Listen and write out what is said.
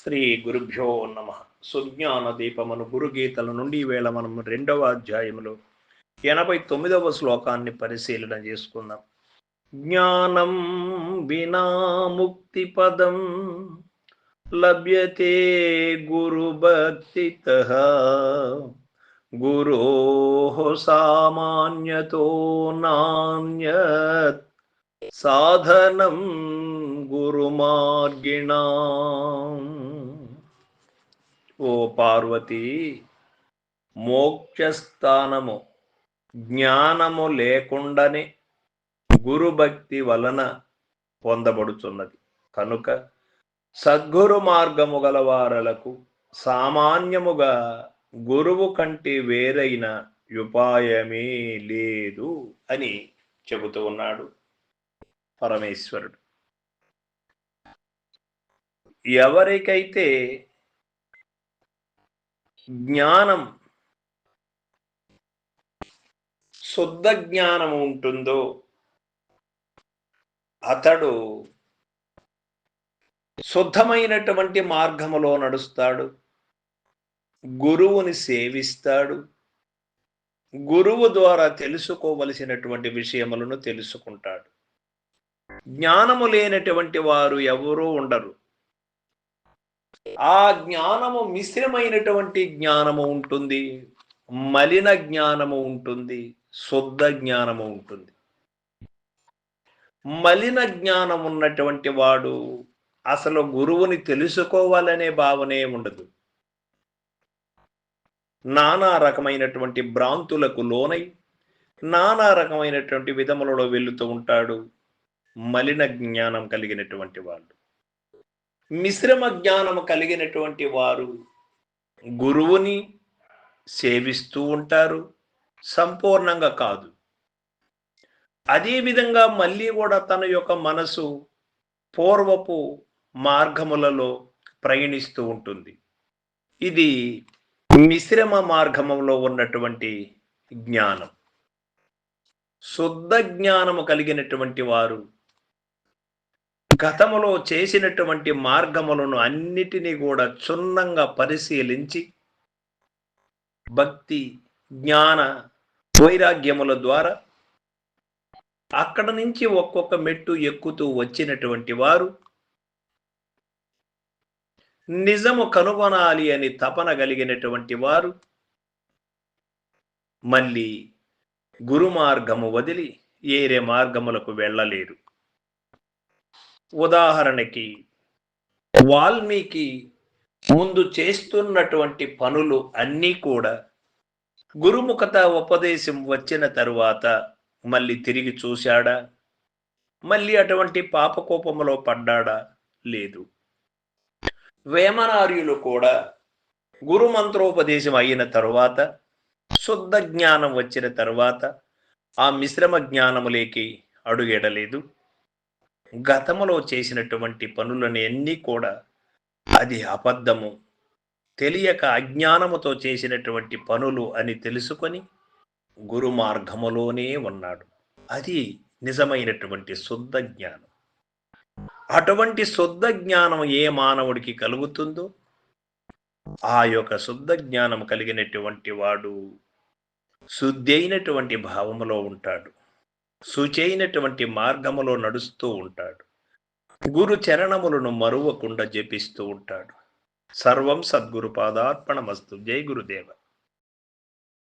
శ్రీ గురుభ్యో నమ. సుజ్ఞాన దీపమును గురుగీతల నుండి ఈవేళ మనం 2వ అధ్యాయంలో 89వ శ్లోకాన్ని పరిశీలన చేసుకుందాం. జ్ఞానం వినా ముక్తి పదం లభ్యతే గురుభక్తితః గురోః సామాన్యతో నాన్యత్ సాధనం గురుమార్గిణ. ఓ పార్వతి, మోక్షస్థానము జ్ఞానము లేకుండానే గురుభక్తి వలన పొందబడుతున్నది. కనుక సద్గురు మార్గము గలవారలకు సామాన్యముగా గురువు కంటే వేరైన ఉపాయమే లేదు అని చెబుతూ ఉన్నాడు పరమేశ్వరుడు. ఎవరికైతే జ్ఞానం శుద్ధ జ్ఞానం ఉంటుందో అతడు శుద్ధమైనటువంటి మార్గములో నడుస్తాడు, గురువుని సేవిస్తాడు, గురువు ద్వారా తెలుసుకోవలసినటువంటి విషయములను తెలుసుకుంటాడు. జ్ఞానము లేనటువంటి వారు ఎవరూ ఉండరు. ఆ జ్ఞానము మిశ్రమైనటువంటి జ్ఞానము ఉంటుంది, మలిన జ్ఞానము ఉంటుంది, శుద్ధ జ్ఞానము ఉంటుంది. మలిన జ్ఞానం ఉన్నటువంటి వాడు అసలు గురువుని తెలుసుకోవాలనే భావనే ఉండదు. నానా రకమైనటువంటి భ్రాంతులకు లోనై నానా రకమైనటువంటి విధములలో వెళుతూ ఉంటాడు మలిన జ్ఞానం కలిగినటువంటి వాళ్ళు. మిశ్రమ జ్ఞానము కలిగినటువంటి వారు గురువుని సేవిస్తూ ఉంటారు, సంపూర్ణంగా కాదు. అదేవిధంగా మళ్ళీ కూడా తన యొక్క మనసు పూర్వపు మార్గములలో ప్రయాణిస్తూ ఉంటుంది. ఇది మిశ్రమ మార్గములో ఉన్నటువంటి జ్ఞానం. శుద్ధ జ్ఞానము కలిగినటువంటి వారు గతములో చేసినటువంటి మార్గములను అన్నిటినీ కూడా క్షుణ్ణంగా పరిశీలించి భక్తి జ్ఞాన వైరాగ్యముల ద్వారా అక్కడ నుంచి ఒక్కొక్క మెట్టు ఎక్కుతూ వచ్చినటువంటి వారు నిజము కనుగొనాలి అని తపన కలిగినటువంటి వారు మళ్ళీ గురు మార్గము వదిలి ఏరే మార్గములకు వెళ్ళలేరు. ఉదాహరణకి వాల్మీకి ముందు చేస్తున్నటువంటి పనులు అన్నీ కూడా గురుముఖత ఉపదేశం వచ్చిన తరువాత మళ్ళీ తిరిగి చూశాడా? మళ్ళీ అటువంటి పాపకోపములో పడ్డాడా? లేదు. వేమనార్యులు కూడా గురు మంత్రోపదేశం అయిన తరువాత, శుద్ధ జ్ఞానం వచ్చిన తరువాత ఆ మిశ్రమ జ్ఞానములేకి అడుగెడలేదు. గతములో చేసినటువంటి పనులని అన్నీ కూడా అది అబద్ధము, తెలియక అజ్ఞానముతో చేసినటువంటి పనులు అని తెలుసుకొని గురు మార్గములోనే ఉన్నాడు. అది నిజమైనటువంటి శుద్ధ జ్ఞానం. అటువంటి శుద్ధ జ్ఞానం ఏ మానవుడికి కలుగుతుందో ఆ యొక్క శుద్ధ జ్ఞానం కలిగినటువంటి వాడు శుద్ధి అయినటువంటి భావములో ఉంటాడు, శుచైనటువంటి మార్గములో నడుస్తూ ఉంటాడు, గురు చరణములను మరువకుండా జపిస్తూ ఉంటాడు. సర్వం సద్గురు పాదార్పణమస్తు. జై గురుదేవ.